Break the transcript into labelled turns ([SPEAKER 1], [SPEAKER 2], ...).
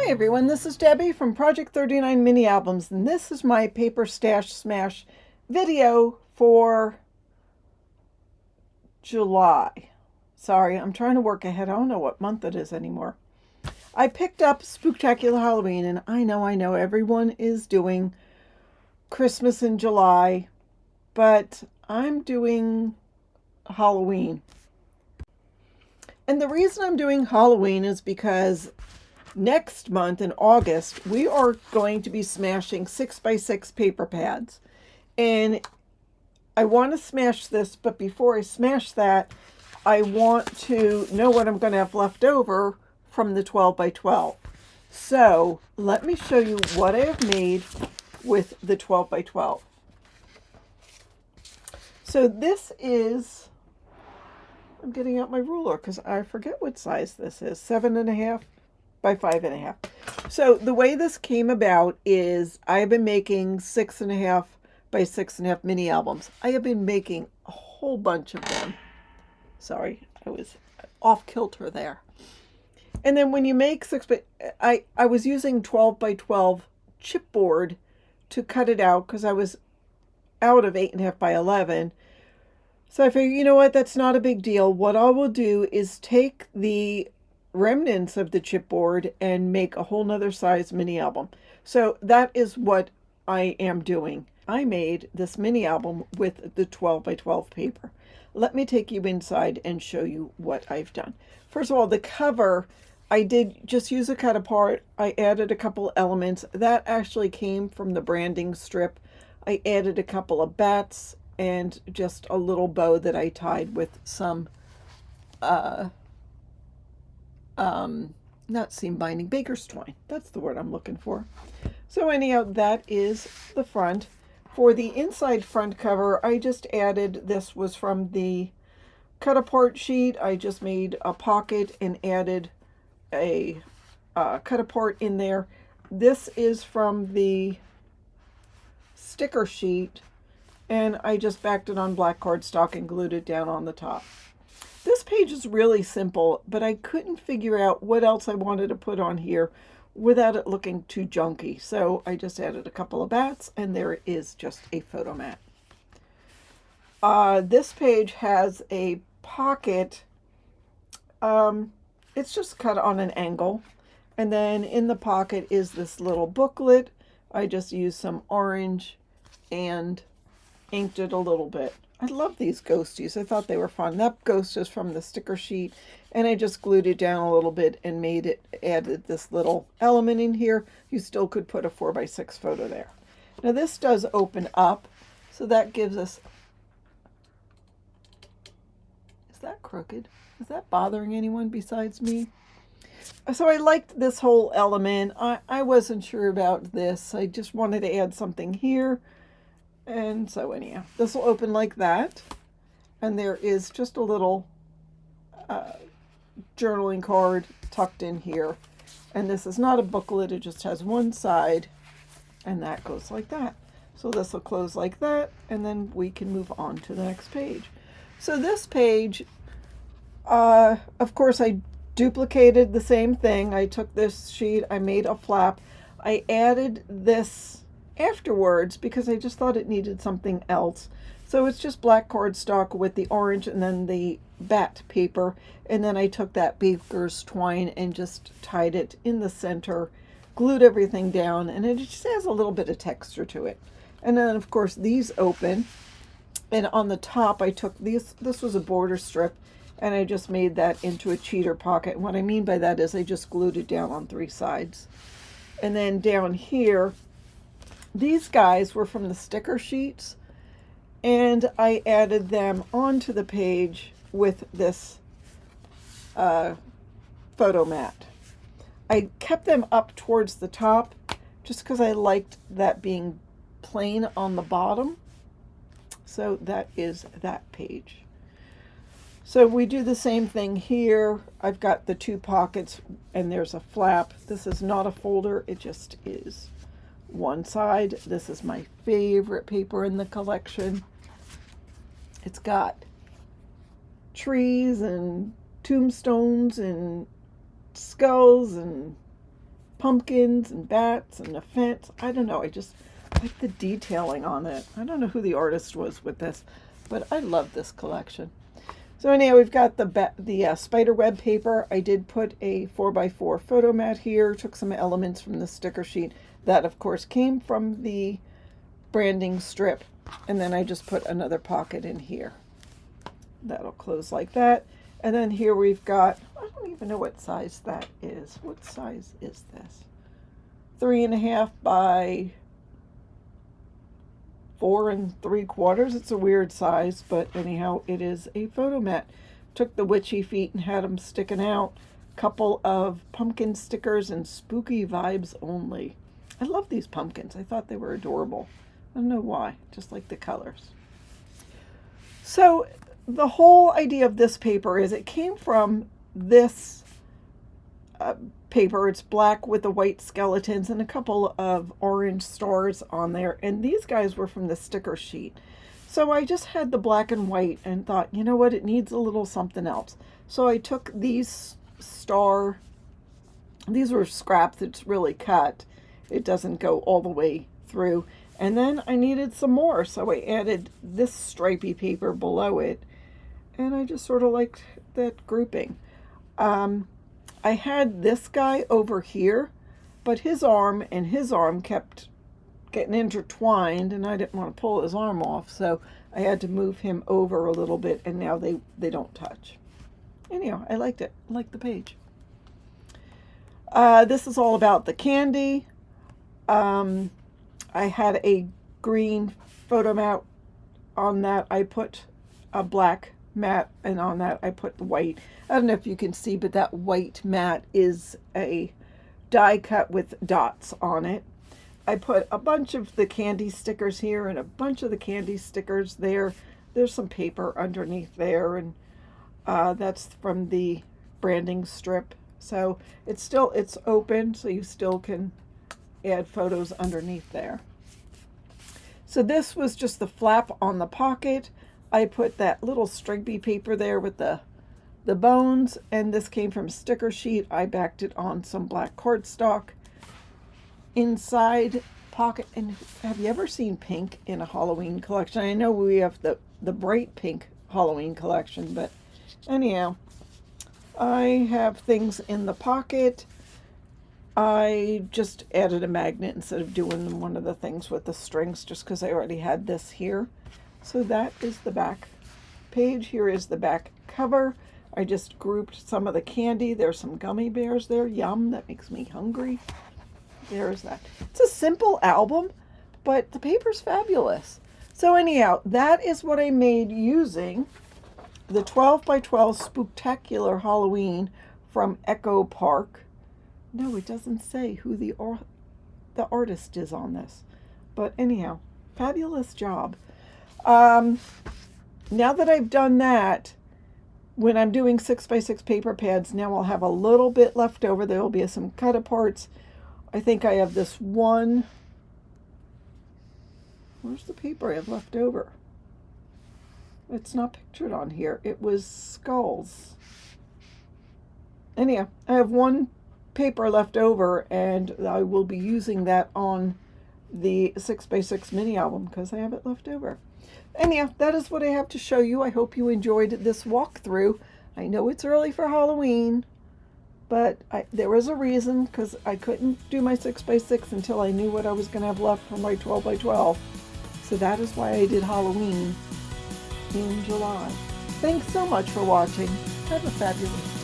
[SPEAKER 1] Hi everyone, this is Debbie from Project 39 Mini Albums, and this is my Paper Stash Smash video for July. Sorry, I'm trying to work ahead. I don't know what month it is anymore. I picked up Spooktacular Halloween, and I know, everyone is doing Christmas in July, but I'm doing Halloween. And the reason I'm doing Halloween is because next month in August, we are going to be smashing 6x6 paper pads. And I want to smash this, but before I smash that, I want to know what I'm going to have left over from the 12x12. So let me show you what I have made with the 12x12. So this is, I'm getting out my ruler because I forget what size this is, 7.5 by 5.5. So the way this came about is I've been making 6.5 by 6.5 mini albums. I have been making a whole bunch of them. Sorry, I was off kilter there. And then when you make I was using 12x12 chipboard to cut it out because I was out of 8.5 by 11. So I figured, you know what, that's not a big deal. What I will do is take the remnants of the chipboard and make a whole nother size mini album. So that is what I am doing. I made this mini album with the 12x12 paper. Let me take you inside and show you what I've done. First of all, the cover, I did just use a cut apart. I added a couple elements. That actually came from the branding strip. I added a couple of bats and just a little bow that I tied with some not seam binding, baker's twine. That's the word I'm looking for. So anyhow, that is the front. For the inside front cover, I just added, this was from the cut apart sheet. I just made a pocket and added a cut apart in there. This is from the sticker sheet, and I just backed it on black cardstock and glued it down on the top. This page is really simple, but I couldn't figure out what else I wanted to put on here without it looking too junky. So I just added a couple of bats, and there is just a photo mat. This page has a pocket. It's just cut on an angle. And then in the pocket is this little booklet. I just used some orange and inked it a little bit. I love these ghosties. I thought they were fun. That ghost is from the sticker sheet, and I just glued it down a little bit and added this little element in here. You still could put a 4x6 photo there. Now this does open up, so that gives us, is that crooked? Is that bothering anyone besides me? So I liked this whole element. I wasn't sure about this. I just wanted to add something here. And so anyhow, this will open like that. And there is just a little journaling card tucked in here. And this is not a booklet. It just has one side. And that goes like that. So this will close like that. And then we can move on to the next page. So this page, of course, I duplicated the same thing. I took this sheet. I made a flap. I added this afterwards because I just thought it needed something else. So it's just black cardstock with the orange and then the bat paper, and then I took that baker's twine and just tied it in the center, glued everything down, and it just has a little bit of texture to it. And then of course these open, and on the top I took this was a border strip, and I just made that into a cheater pocket. And what I mean by that is I just glued it down on 3 sides. And then down here, these guys were from the sticker sheets, and I added them onto the page with this photo mat. I kept them up towards the top just because I liked that being plain on the bottom. So that is that page. So we do the same thing here. I've got the 2 pockets, and there's a flap. This is not a folder, it just is one side. This is my favorite paper in the collection. It's got trees and tombstones and skulls and pumpkins and bats and a fence. I don't know. I just like the detailing on it. I don't know who the artist was with this, but I love this collection. So anyhow, we've got the spider web paper. I did put a 4x4 photo mat here. Took some elements from the sticker sheet. That, of course, came from the branding strip. And then I just put another pocket in here. That'll close like that. And then here we've got, I don't even know what size that is. What size is this? 3.5 by 4 3/4. It's a weird size, but anyhow, it is a photo mat. Took the witchy feet and had them sticking out. Couple of pumpkin stickers and spooky vibes only. I love these pumpkins. I thought they were adorable. I don't know why, just like the colors. So the whole idea of this paper is it came from this paper. It's black with the white skeletons and a couple of orange stars on there. And these guys were from the sticker sheet. So I just had the black and white and thought, you know what, it needs a little something else. So I took these these were scraps that's really cut. It doesn't go all the way through. And then I needed some more, so I added this stripy paper below it. And I just sort of liked that grouping. I had this guy over here, but his arm and his arm kept getting intertwined, and I didn't want to pull his arm off, so I had to move him over a little bit, and now they don't touch. Anyhow, I liked it. I liked the page. This is all about the candy. I had a green photo mat. On that I put a black mat, and on that I put the white. I don't know if you can see, but that white mat is a die cut with dots on it. I put a bunch of the candy stickers here and a bunch of the candy stickers there. There's some paper underneath there, and that's from the branding strip. So it's open, so you still can add photos underneath there. So this was just the flap on the pocket. I put that little stripy paper there with the bones, and this came from a sticker sheet. I backed it on some black cardstock. Inside pocket, and have you ever seen pink in a Halloween collection? I know we have the bright pink Halloween collection, but anyhow, I have things in the pocket. I just added a magnet instead of doing one of the things with the strings, just because I already had this here. So that is the back page. Here is the back cover. I just grouped some of the candy. There's some gummy bears there. Yum, that makes me hungry. There's that. It's a simple album, but the paper's fabulous. So anyhow, that is what I made using the 12 by 12 Spooktacular Halloween from Echo Park. No, it doesn't say who the artist is on this. But anyhow, fabulous job. Now that I've done that, when I'm doing 6x6 paper pads, now I'll have a little bit left over. There will be some cut aparts. I think I have this one. Where's the paper I have left over? It's not pictured on here. It was skulls. Anyhow, I have one paper left over, and I will be using that on the 6x6 mini album because I have it left over. Anyhow, that is what I have to show you. I hope you enjoyed this walkthrough. I know it's early for Halloween, but there was a reason, because I couldn't do my 6x6 until I knew what I was going to have left for my 12 by 12. So that is why I did Halloween in July. Thanks so much for watching. Have a fabulous day.